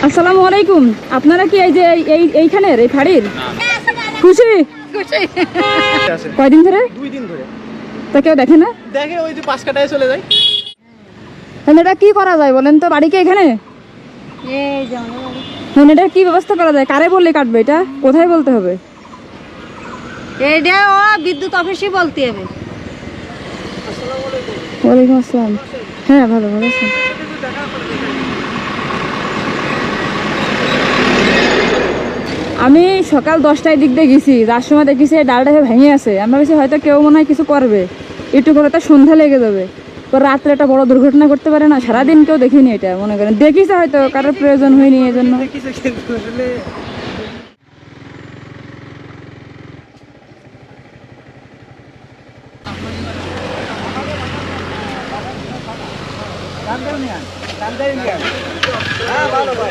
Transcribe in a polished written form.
আসসালামু আলাইকুম। আপনারা কি এই যে এইখানের এই ফাড়ির খুশি? কয়দিন ধরে? 2 দিন ধরে। তা কেউ দেখে না? দেখে ওই যে 5 কাটায় চলে যায়। তাহলে এটা কি করা যায় বলেন তো? বাড়ি কি এখানে? এটা কি ব্যবস্থা করা যায়? কারে বললে কাটবে? এটা কোথায় বলতে হবে? এটা ও বিদ্যুৎ অফিসে বলতে হবে। ওয়ালাইকুম আসসালাম। হ্যাঁ, ভালো আছেন? আমি সকাল 10টায় দিক দিয়ে গেছি, যার সময় দেখেছি ডালটা ভেঙে আছে। আমরা বেশি হয়তো কেউ মনে হয় কিছু করবে, একটু করে তো সন্ধ্যা লেগে যাবে, তো রাত্রে একটা বড় দুর্ঘটনা করতে পারে না। সারাদিন কেউ দেখিনি, এটা মনে করেন দেখিছে, হয়তো কারোর প্রয়োজন হয়নি এই জন্য। দেখিছে কিন্তু আসলে হ্যাঁ ভালো ভাই।